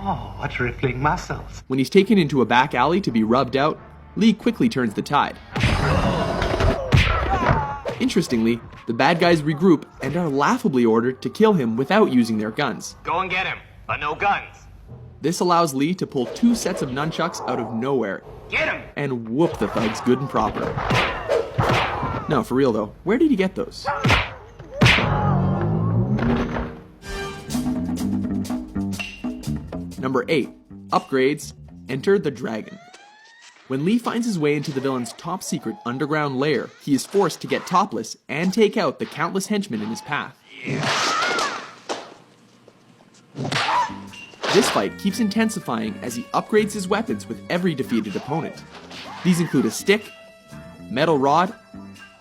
Oh, what rippling muscles. When he's taken into a back alley to be rubbed out, Lee quickly turns the tide. Interestingly, the bad guys regroup and are laughably ordered to kill him without using their guns. Go and get him, but no guns. This allows Lee to pull 2 sets of nunchucks out of nowhere. Get him! And whoop the thugs good and proper. No, for real though, where did he get those? Number 8. Upgrades. Enter the Dragon. When Lee finds his way into the villain's top secret underground lair, he is forced to get topless and take out the countless henchmen in his path. This fight keeps intensifying as he upgrades his weapons with every defeated opponent. These include a stick, metal rod,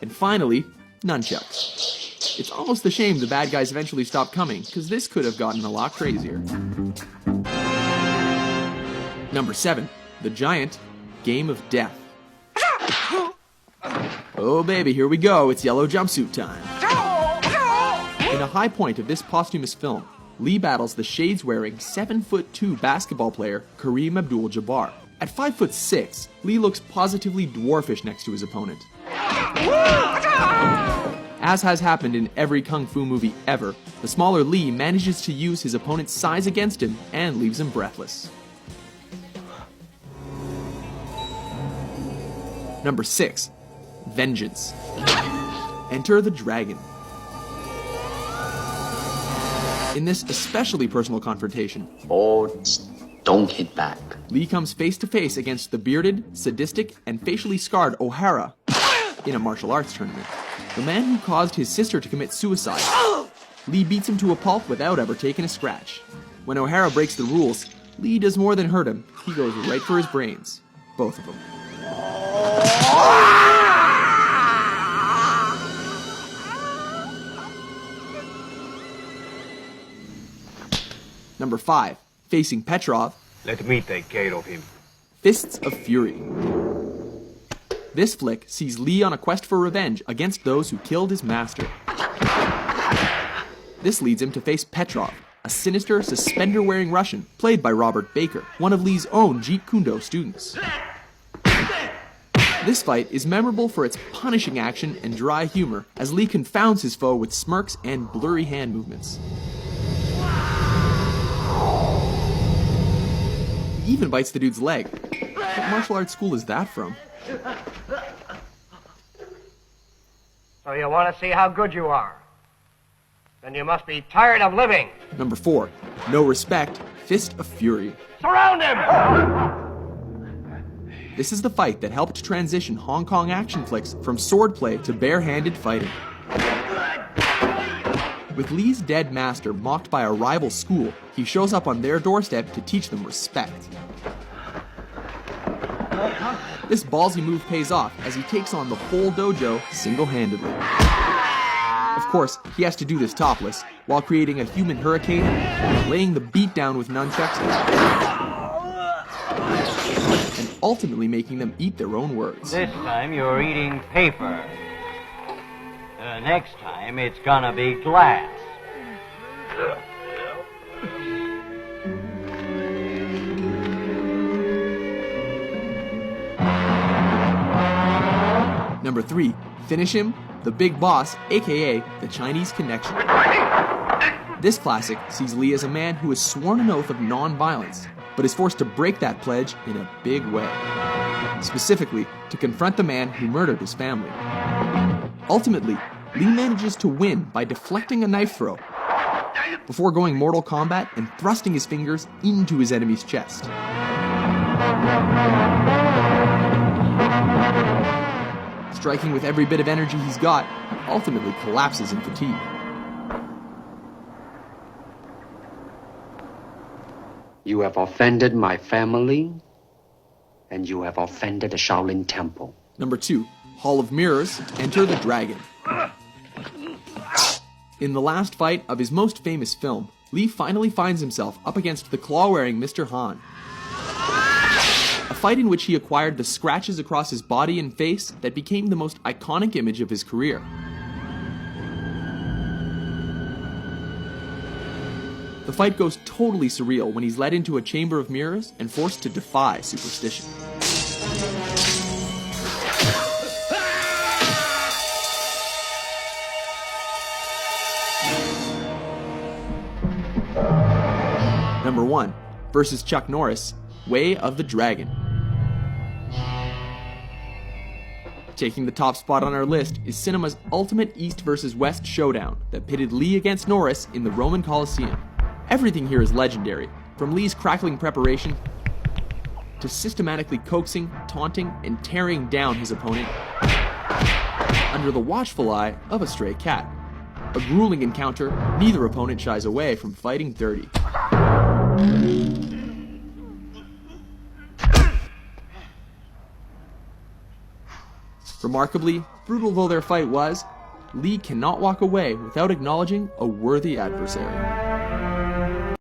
and finally, nunchucks. It's almost a shame the bad guys eventually stopped coming, because this could have gotten a lot crazier. Number 7. The Giant Game of Death. Oh baby, here we go, it's yellow jumpsuit time. In a high point of this posthumous film, Lee battles the shades-wearing 7'2" basketball player Kareem Abdul-Jabbar. At 5'6", Lee looks positively dwarfish next to his opponent. As has happened in every kung fu movie ever, the smaller Lee manages to use his opponent's size against him and leaves him breathless. Number 6. Vengeance. Enter the Dragon. In this especially personal confrontation, don't hit back. Lee comes face to face against the bearded, sadistic, and facially scarred O'Hara in a martial arts tournament. The man who caused his sister to commit suicide. Lee beats him to a pulp without ever taking a scratch. When O'Hara breaks the rules, Lee does more than hurt him, he goes right for his brains. Both of them. Number 5. Facing Petrov. Let me take care of him. Fists of Fury. This flick sees Lee on a quest for revenge against those who killed his master. This leads him to face Petrov, a sinister, suspender-wearing Russian, played by Robert Baker, one of Lee's own Jeet Kune Do students. This fight is memorable for its punishing action and dry humor, as Lee confounds his foe with smirks and blurry hand movements. He even bites the dude's leg. What martial arts school is that from? So you want to see how good you are? Then you must be tired of living. Number 4. No Respect. Fist of Fury. Surround him! This is the fight that helped transition Hong Kong action flicks from swordplay to bare-handed fighting. With Lee's dead master mocked by a rival school, he shows up on their doorstep to teach them respect. This ballsy move pays off as he takes on the whole dojo single-handedly. Of course, he has to do this topless, while creating a human hurricane, laying the beat down with nunchucks, and ultimately making them eat their own words. This time you're eating paper. Next time it's gonna be glass. Number 3. Finish him, the Big Boss, aka the Chinese Connection. This classic sees Lee as a man who has sworn an oath of non-violence, but is forced to break that pledge in a big way. Specifically, to confront the man who murdered his family. Ultimately, Lee manages to win by deflecting a knife throw, before going Mortal Kombat and thrusting his fingers into his enemy's chest. Striking with every bit of energy he's got, ultimately collapses in fatigue. You have offended my family, and you have offended the Shaolin Temple. Number 2. Hall of Mirrors. Enter the Dragon. In the last fight of his most famous film, Lee finally finds himself up against the claw-wearing Mr. Han. A fight in which he acquired the scratches across his body and face that became the most iconic image of his career. The fight goes totally surreal when he's led into a chamber of mirrors and forced to defy superstition. Number 1, versus Chuck Norris, Way of the Dragon. Taking the top spot on our list is cinema's ultimate East versus West showdown that pitted Lee against Norris in the Roman Colosseum. Everything here is legendary, from Lee's crackling preparation to systematically coaxing, taunting, and tearing down his opponent under the watchful eye of a stray cat. A grueling encounter, neither opponent shies away from fighting dirty. Remarkably, brutal though their fight was, Lee cannot walk away without acknowledging a worthy adversary.